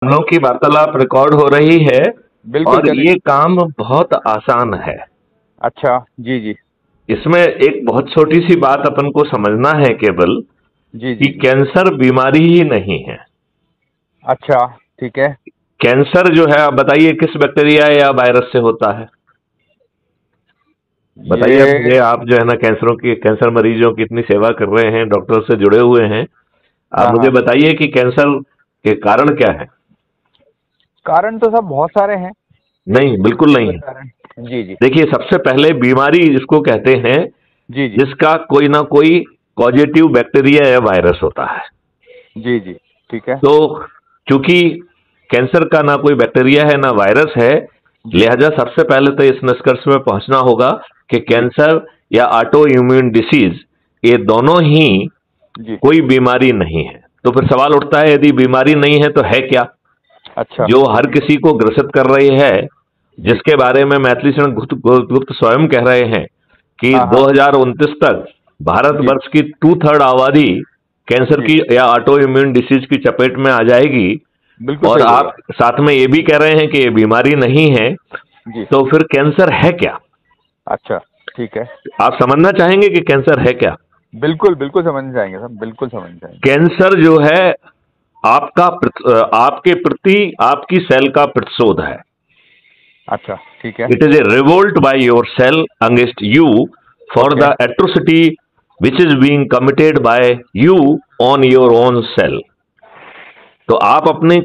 हम लोग की वार्तालाप रिकॉर्ड हो रही है बिल्कुल और ये काम बहुत आसान है। अच्छा, जी जी इसमें एक बहुत छोटी सी बात अपन को समझना है केवल जी कि जी जी। कैंसर बीमारी ही नहीं है। अच्छा, ठीक है। कैंसर जो है, आप बताइए किस बैक्टीरिया या वायरस से होता है? बताइए आप ये मुझे, आप जो है ना कैंसर मरीजों की इतनी सेवा कर रहे हैं, डॉक्टर से जुड़े हुए हैं, आप हाँ मुझे हाँ, बताइए कि कैंसर के कारण क्या है? कारण तो सब बहुत सारे हैं। नहीं, बिल्कुल एक नहीं दो है। कारण। जी जी देखिए, सबसे पहले बीमारी जिसको कहते हैं, जी जी जिसका कोई ना कोई पॉजिटिव बैक्टीरिया या वायरस होता है। जी जी, ठीक है। तो चूंकि कैंसर का ना कोई बैक्टीरिया है ना वायरस है, जी लिहाजा सबसे पहले तो इस निष्कर्ष में पहुंचना होगा कि जी कैंसर या ऑटो इम्यून डिसीज, ये दोनों ही जी। कोई बीमारी नहीं है। तो फिर सवाल उठता है, यदि बीमारी नहीं है तो है क्या, अच्छा, जो हर किसी को ग्रसित कर रही है, जी। जिसके बारे में मैथिली शरण गुप्त स्वयं कह रहे हैं कि हाँ हाँ, 2029 तक जी, भारतवर्ष की 2/3 आबादी कैंसर जी। की या ऑटो इम्यून डिसीज की चपेट में आ जाएगी। बिल्कुल और सही बोल रहे आप साथ में ये भी कह रहे हैं कि ये बीमारी नहीं है, हैं। जी। तो फिर कैंसर है क्या? अच्छा, ठीक है। आप समझना चाहेंगे कि कैंसर है क्या? बिल्कुल बिल्कुल समझ जाएंगे सब, बिल्कुल समझ जाएंगे। कैंसर जो है आपके प्रति आपकी सेल का प्रतिशोध है। अच्छा, ठीक है। It is a revolt by your cell against you for okay. The atrocity which is being committed by you on your own cell. तो आप अपने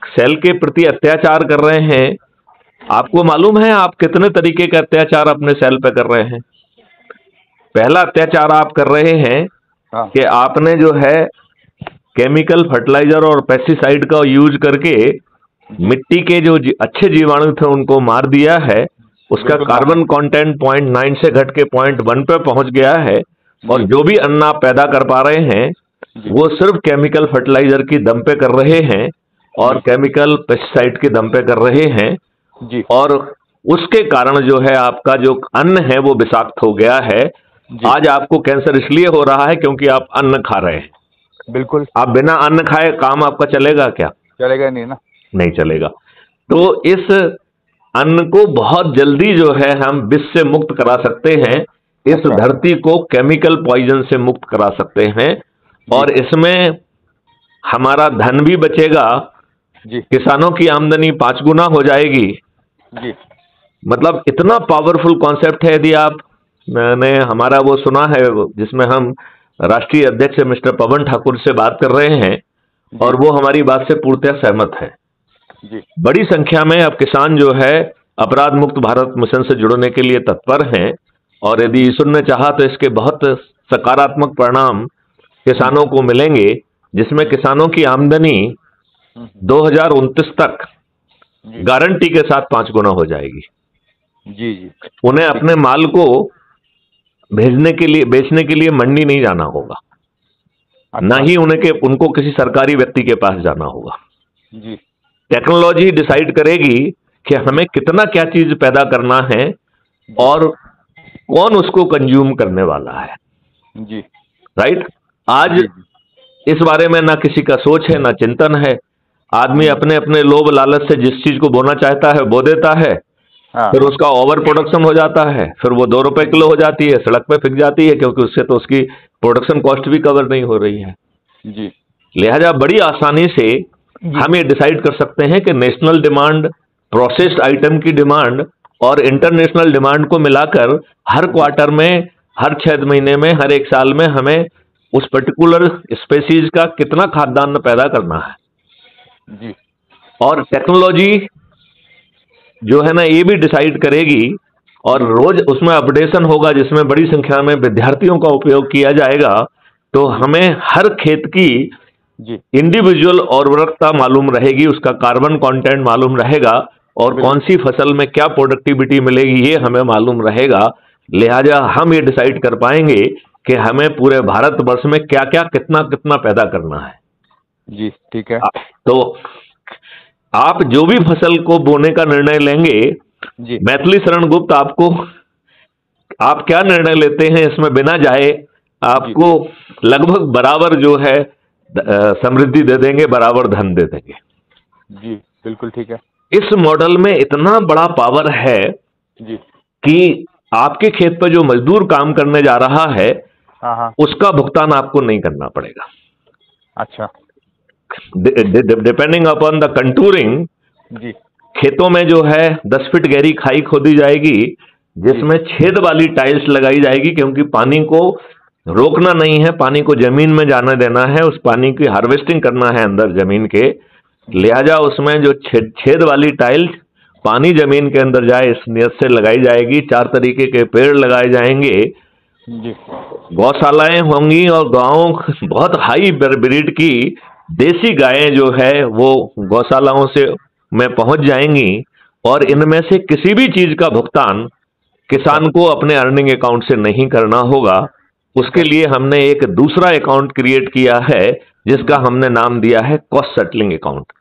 सेल के प्रति अत्याचार कर रहे हैं। आपको मालूम है आप कितने तरीके का अत्याचार अपने सेल पे कर रहे हैं? पहला अत्याचार आप कर रहे हैं हाँ, कि आपने जो है केमिकल फर्टिलाइजर और पेस्टिसाइड का यूज करके जी। मिट्टी के जो अच्छे जीवाणु थे उनको मार दिया है। उसका बिल्कुल मारना कार्बन कंटेंट 0.9 से घट के 0.1 पे पहुंच गया है। है। और जी जो भी अन्न आप पैदा कर पा रहे हैं, जी वो सिर्फ केमिकल फर्टिलाइजर की दम पे कर रहे हैं और जी केमिकल पेस्टिसाइड के दम पे कर रहे हैं। जी और उसके कारण जो है आपका जो अन्न है वो विषाक्त हो गया है। जी। आज आपको कैंसर इसलिए हो रहा है क्योंकि आप अन्न खा रहे हैं। बिल्कुल। आप बिना अन्न खाए काम आपका चलेगा क्या? चलेगा नहीं ना। नहीं चलेगा। तो जी। इस अन्न को बहुत जल्दी जो है हम विष से मुक्त करा सकते हैं। इस अच्छा। धरती को केमिकल पॉइजन से मुक्त करा सकते हैं। जी और इसमें हमारा धन भी बचेगा। जी किसानों की आमदनी 5 गुना हो जाएगी। जी मतलब इतना पावरफुल कॉन्सेप्ट है। यदि आप, मैंने हमारा वो सुना है जिसमें हम राष्ट्रीय अध्यक्ष मिस्टर पवन ठाकुर से बात कर रहे हैं जी और वो हमारी बात से पूर्णतः सहमत है। जी। बड़ी संख्या में अब किसान जो है अपराध मुक्त भारत मिशन से जुड़ने के लिए तत्पर हैं। और यदि ईश्वर ने चाहा तो इसके बहुत सकारात्मक परिणाम हम्म, किसानों को मिलेंगे, जिसमें जी। किसानों की आमदनी हम्म, 2029 तक जी गारंटी के साथ 5 गुना हो जाएगी। जी जी। उन्हें ठीक अपने है। माल को भेजने के लिए, बेचने के लिए मंडी नहीं जाना होगा, ना अच्छा। ही उनको किसी सरकारी व्यक्ति के पास जाना होगा। जी टेक्नोलॉजी डिसाइड करेगी कि जी हमें कितना क्या चीज पैदा करना है जी और कौन उसको कंज्यूम करने वाला है। जी राइट? आज जी जी। इस बारे में ना किसी का सोच है ना चिंतन है। आदमी हम्म, अपने अपने लोभ लालच से जिस चीज को बोना चाहता है बो देता है। हाँ फिर हाँ। उसका ओवर प्रोडक्शन हो जाता है, फिर वो 2 रुपए किलो हो जाती है, सड़क पे फिक जाती है, क्योंकि उससे तो उसकी प्रोडक्शन कॉस्ट भी कवर नहीं हो रही है। जी लिहाजा बड़ी आसानी से जी हम ये डिसाइड कर सकते हैं कि नेशनल डिमांड, प्रोसेस्ड आइटम की डिमांड और इंटरनेशनल डिमांड को मिलाकर हर जी क्वार्टर में, हर 6 महीने में, हर 1 साल में हमें उस पर्टिकुलर स्पेसीज का कितना खाद्यान्न पैदा करना है। जी और टेक्नोलॉजी जो है ना ये भी डिसाइड करेगी और जी रोज उसमें अपडेशन होगा, जिसमें बड़ी संख्या में विद्यार्थियों का उपयोग किया जाएगा। तो जी हमें हर खेत की जी। इंडिविजुअल उर्वरकता मालूम रहेगी, उसका कार्बन कंटेंट मालूम रहेगा और कौन बिल्कुल। सी फसल में क्या प्रोडक्टिविटी मिलेगी ये हमें मालूम रहेगा। लिहाजा हम ये डिसाइड कर पाएंगे कि हमें पूरे भारतवर्ष में क्या क्या कितना कितना पैदा करना है। जी, ठीक है। तो आप जो भी फसल को बोने का निर्णय लेंगे, जी मैथिली शरण गुप्त आपको, आप क्या निर्णय लेते हैं इसमें बिना जाए जी। आपको लगभग बराबर जो है समृद्धि दे देंगे, बराबर धन दे देंगे। जी बिल्कुल ठीक है। इस मॉडल में इतना बड़ा पावर है जी। कि आपके खेत पर जो मजदूर काम करने जा रहा है हाँ हाँ। उसका भुगतान आपको नहीं करना पड़ेगा। अच्छा। डिपेंडिंग अपॉन द कंटूरिंग, जी खेतों में जो है 10 फीट गहरी खाई खोदी जाएगी जी। जिसमें छेद वाली टाइल्स लगाई जाएगी, क्योंकि पानी को रोकना नहीं है, पानी को जमीन में जाने देना है, उस पानी की हार्वेस्टिंग करना है अंदर जमीन के। जी लिहाजा उसमें जो छेद वाली टाइल्स पानी जमीन के अंदर जाए इस नियत से लगाई जाएगी। 4 तरीके के पेड़ लगाए जाएंगे, जी। गौशालाएं होंगी और गाँव बहुत हाई ब्रीड की देसी गायें जो है वो गौशालाओं से में पहुंच जाएंगी, और इनमें से किसी भी चीज का भुगतान अच्छा। किसान को अपने अर्निंग अकाउंट से नहीं करना होगा। उसके लिए हमने एक दूसरा अकाउंट क्रिएट किया है जिसका हमने नाम दिया है कॉस्ट सेटलिंग अकाउंट,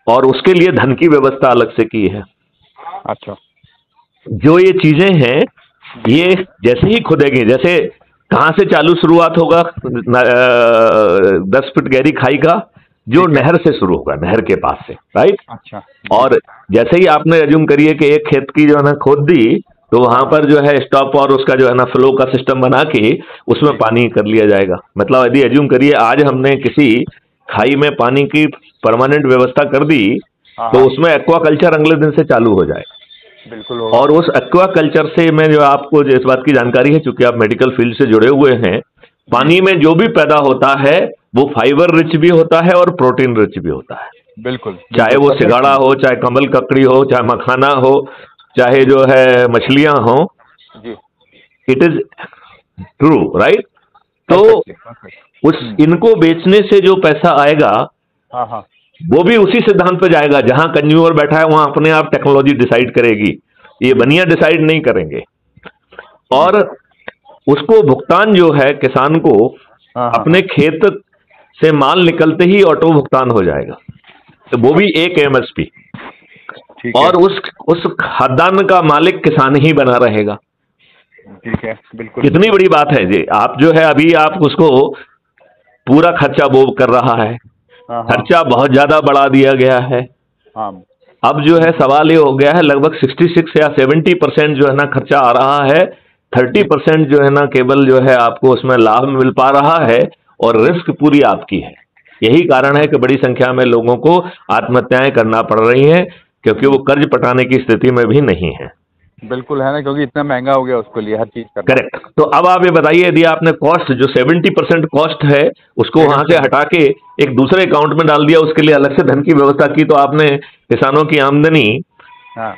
और उसके लिए धन की व्यवस्था अलग से की है। अच्छा। जो ये चीजें हैं ये जैसे ही खुदेगी, जैसे कहां से चालू शुरुआत होगा 10 फीट गहरी खाई का, जो ठीक है। नहर से शुरू होगा, नहर के पास से, राइट। अच्छा। और जैसे ही आपने एज्यूम करिए कि एक खेत की जो है ना खोद दी, तो वहां पर जो है स्टॉप और उसका जो है ना फ्लो का सिस्टम बना के उसमें जी। पानी कर लिया जाएगा। मतलब यदि एज्यूम करिए आज हमने किसी खाई में पानी की परमानेंट व्यवस्था कर दी, हाँ तो हाँ। उसमें एक्वा कल्चर अगले दिन से चालू हो जाए। बिल्कुल होगा। और उस एक्वा कल्चर से मैं जो आपको इस बात की जानकारी है, चूंकि आप मेडिकल फील्ड से जुड़े हुए हैं, पानी में जो भी पैदा होता है वो फाइबर रिच भी होता है और प्रोटीन रिच भी होता है। बिल्कुल चाहे बिल्कुल वो सब सिगाड़ा हो, चाहे कमल ककड़ी हो, चाहे मखाना हो, चाहे जो है मछलियां हो, जी। It is true, right. तो परफेक्टली परफेक्ट। उस इनको बेचने से जो पैसा आएगा हाँ हाँ। वो भी उसी सिद्धांत पे जाएगा, जहां कंज्यूमर बैठा है वहां अपने आप टेक्नोलॉजी डिसाइड करेगी, ये बनिया डिसाइड नहीं करेंगे। जी। और उसको भुगतान जो है किसान को हाँ हाँ अपने हाँ। खेत से माल निकलते ही ऑटो भुगतान हो जाएगा, तो वो भी एक एमएसपी। ठीक है। और उस खाद्यान्न का मालिक किसान ही बना रहेगा। ठीक है बिल्कुल। कितनी बड़ी बात है जी। आप जो है अभी आप उसको पूरा खर्चा वो कर रहा है, हाँ हाँ खर्चा बहुत ज्यादा बढ़ा दिया गया है। हाँ। अब जो है सवाल ये हो गया है, लगभग 66 या 70% जो है ना खर्चा आ रहा है, 30% जो है ना केवल जो है आपको उसमें लाभ मिल पा रहा है, और रिस्क पूरी आपकी है। यही कारण है कि बड़ी संख्या में लोगों को आत्महत्याएं करना पड़ रही हैं, क्योंकि वो कर्ज पटाने की स्थिति में भी नहीं है। बिल्कुल है ना, क्योंकि इतना महंगा हो गया उसके लिए हर चीज करना। करेक्ट। तो अब आप ये बताइए, यदि आपने कॉस्ट जो 70% कॉस्ट है उसको वहां से हटा के एक दूसरे अकाउंट में डाल दिया, उसके लिए अलग से धन की व्यवस्था की, तो आपने किसानों की आमदनी हाँ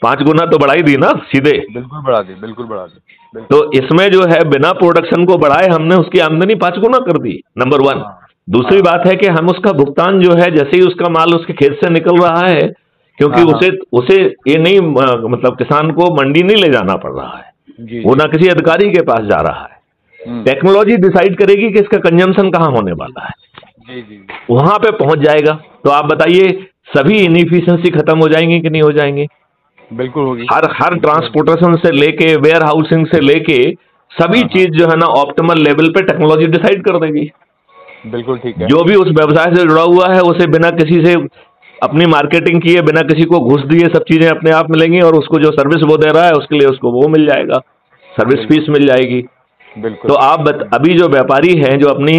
5 गुना तो बढ़ा ही दी ना सीधे। बिल्कुल बढ़ा दी, बिल्कुल बढ़ा दी। तो बिल्कुल। इसमें जो है बिना प्रोडक्शन को बढ़ाए हमने उसकी आमदनी 5 गुना कर दी, नंबर 1। हाँ दूसरी हाँ। बात है कि हम उसका भुगतान जो है जैसे ही उसका माल उसके खेत से निकल रहा है, क्योंकि हाँ हाँ। उसे उसे ये नहीं मतलब किसान को मंडी नहीं ले जाना पड़ रहा है, जी वो जी। ना किसी अधिकारी के पास जा रहा है। हम्म। टेक्नोलॉजी डिसाइड करेगी कि इसका कंजम्पशन कहाँ होने वाला है, जी जी जी। वहां पे पहुंच जाएगा। तो आप बताइए सभी इनएफिशिएंसी खत्म हो जाएंगी कि नहीं हो जाएंगी? बिल्कुल होगी। हर बिल्कुल होगी। ट्रांसपोर्टेशन से लेके वेयर हाउसिंग से लेके सभी हाँ हाँ। चीज जो है ना ऑप्टिमल लेवल पे टेक्नोलॉजी डिसाइड कर देगी। बिल्कुल ठीक है। जो भी उस व्यवसाय से जुड़ा हुआ है उसे बिना किसी से अपनी मार्केटिंग किए, बिना किसी को घूस दिए सब चीजें अपने आप मिलेंगी, और उसको जो सर्विस वो दे रहा है उसके लिए उसको वो मिल जाएगा, सर्विस बिल्कुल फीस मिल जाएगी। बिल्कुल। तो आप अभी जो व्यापारी हैं जो अपनी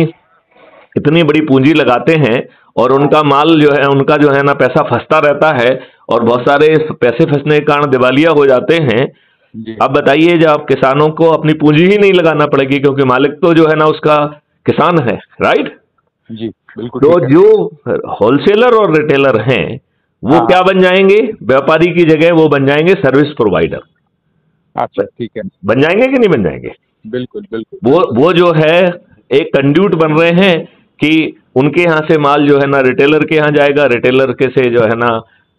इतनी बड़ी पूंजी लगाते हैं और हाँ उनका माल जो है उनका जो है ना पैसा फंसता रहता है, और बहुत सारे पैसे फंसने के कारण दिवालिया हो जाते हैं। जी अब बताइए जब आप किसानों को अपनी पूंजी ही नहीं लगाना पड़ेगी, क्योंकि मालिक तो जो है ना उसका किसान है, राइट। जी बिल्कुल तो ठीक है। जो होलसेलर और रिटेलर हैं वो हाँ क्या हाँ। बन जाएंगे? व्यापारी की जगह वो बन जाएंगे सर्विस प्रोवाइडर। अच्छा ठीक है। बन जाएंगे कि नहीं बन जाएंगे? बिल्कुल बिल्कुल वो जो है एक कंड्यूट बन रहे हैं कि उनके यहाँ से माल जो है ना रिटेलर के यहाँ जाएगा, रिटेलर के से जो है ना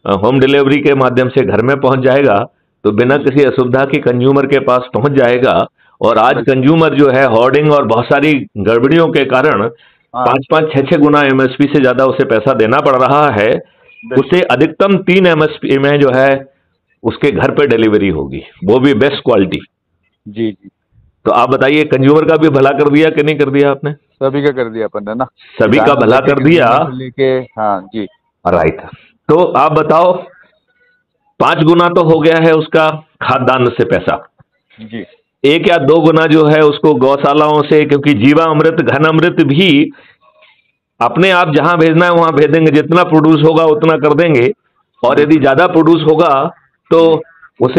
होम डिलीवरी के माध्यम से घर में पहुंच जाएगा, तो बिना जी। किसी असुविधा के कंज्यूमर के पास पहुंच जाएगा। और आज बिल्कुल। कंज्यूमर जो है होर्डिंग और बहुत सारी गड़बड़ियों के कारण हाँ 5-5, 6-6 गुना एमएसपी से ज्यादा उसे पैसा देना पड़ रहा है। बिल्कुल। उसे अधिकतम 3 एमएसपी में जो है उसके घर पे डिलीवरी होगी, वो भी बेस्ट क्वालिटी। जी जी। तो आप बताइए कंज्यूमर का भी भला कर दिया कि नहीं कर दिया आपने? सभी का कर दिया अपन ने ना, सभी का किसान से भला लेके कर दिया। कंज्यूमर से लेके। हाँ जी। राइट। तो आप बताओ, 5 गुना तो हो गया है उसका खाद्यान्न से पैसा, जी 1 या 2 गुना जो है उसको गौशालाओं से, क्योंकि जीवा अमृत घन अमृत भी अपने आप जहां भेजना है वहां भेज देंगे, जितना प्रोड्यूस होगा उतना कर देंगे, और जी यदि ज्यादा प्रोड्यूस होगा तो जी उसे